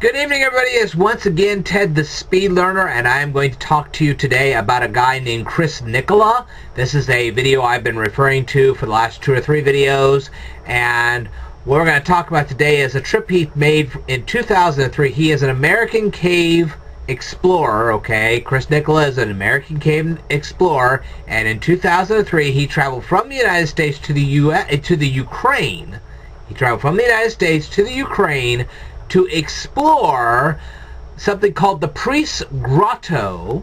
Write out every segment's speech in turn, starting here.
Good evening, everybody. It's once again Ted the Speed Learner, and I am going to talk to you today about a guy named Chris Nicola. This is a video I've been referring to for the last 2 or 3 videos, and what we're going to talk about today is a trip he made in 2003. He is an American cave explorer, okay? Chris Nicola is an American cave explorer, and in 2003 he traveled from the United States to the Ukraine. He traveled from the United States to the Ukraine to explore something called the Priest's Grotto,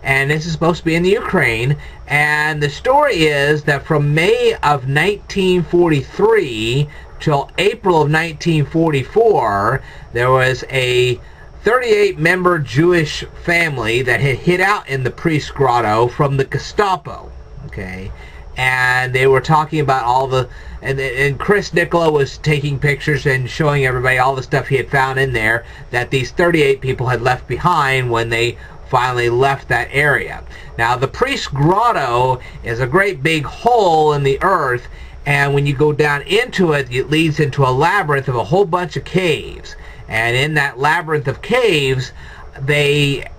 and this is supposed to be in the Ukraine. And the story is that from May of 1943 till April of 1944, there was a 38-member Jewish family that had hid out in the Priest's Grotto from the Gestapo, okay? And they were talking about all the, and Chris Nicola was taking pictures and showing everybody all the stuff he had found in there that these 38 people had left behind when they finally left that area. Now, the Priest's Grotto is a great big hole in the earth, and when you go down into it, it leads into a labyrinth of a whole bunch of caves. And in that labyrinth of caves, they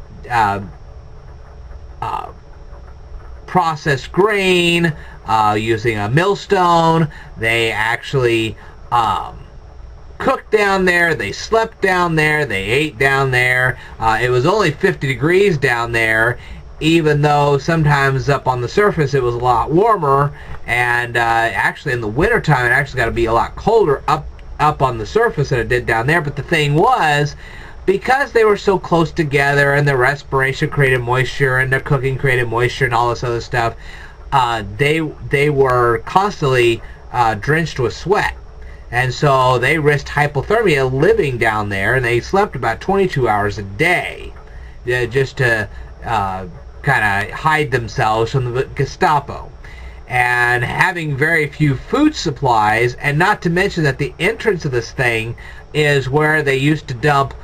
process grain using a millstone. They actually cooked down there. They slept down there. They ate down there. It was only 50 degrees down there, even though sometimes up on the surface it was a lot warmer. And actually in the wintertime it actually got to be a lot colder up on the surface than it did down there. But the thing was, because they were so close together, and their respiration created moisture, and their cooking created moisture, and all this other stuff, they were constantly drenched with sweat. And so they risked hypothermia living down there, and they slept about 22 hours a day just to kind of hide themselves from the Gestapo. And having very few food supplies, and not to mention that the entrance of this thing is where they used to dump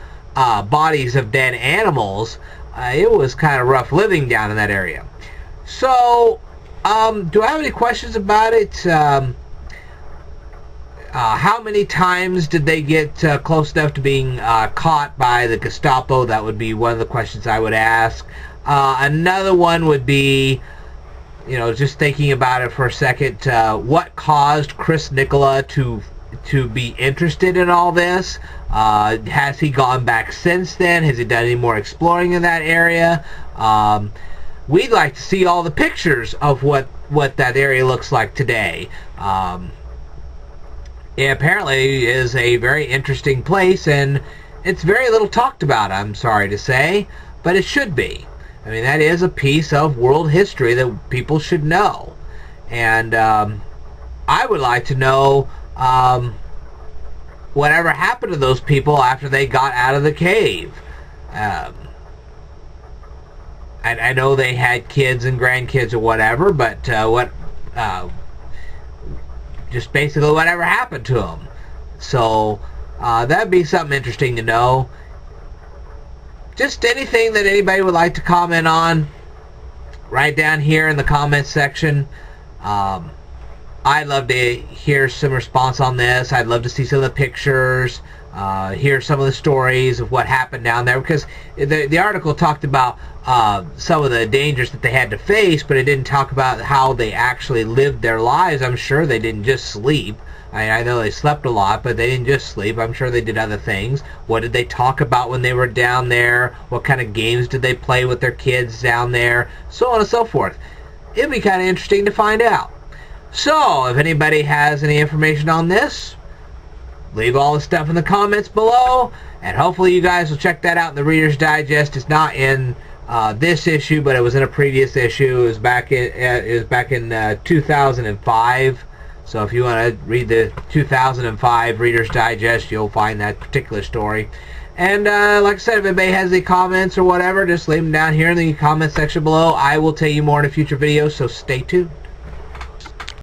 bodies of dead animals, it was kind of rough living down in that area. So, do I have any questions about it? How many times did they get close enough to being caught by the Gestapo? That would be one of the questions I would ask. Another one would be, just thinking about it for a second, what caused Chris Nicola to be interested in all this? Has he gone back since then? Has he done any more exploring in that area? We'd like to see all the pictures of what that area looks like today. It apparently is a very interesting place, and it's very little talked about, I'm sorry to say, but it should be. I mean, that is a piece of world history that people should know. And I would like to know whatever happened to those people after they got out of the cave. I know they had kids and grandkids or whatever, but just basically whatever happened to them. So that'd be something interesting to know. Just anything that anybody would like to comment on, right down here in the comments section. I'd love to hear some response on this. I'd love to see some of the pictures, hear some of the stories of what happened down there, because the article talked about some of the dangers that they had to face, but it didn't talk about how they actually lived their lives. I'm sure they didn't just sleep. I know they slept a lot, but they didn't just sleep. I'm sure they did other things. What did they talk about when they were down there? What kind of games did they play with their kids down there? So on and so forth. It'd be kind of interesting to find out. So, if anybody has any information on this, leave all the stuff in the comments below, and hopefully you guys will check that out in the Reader's Digest. It's not in this issue, but it was in a previous issue. It was back in 2005. So if you want to read the 2005 Reader's Digest, you'll find that particular story. And like I said, if anybody has any comments or whatever, just leave them down here in the comment section below. I will tell you more in a future video, so stay tuned.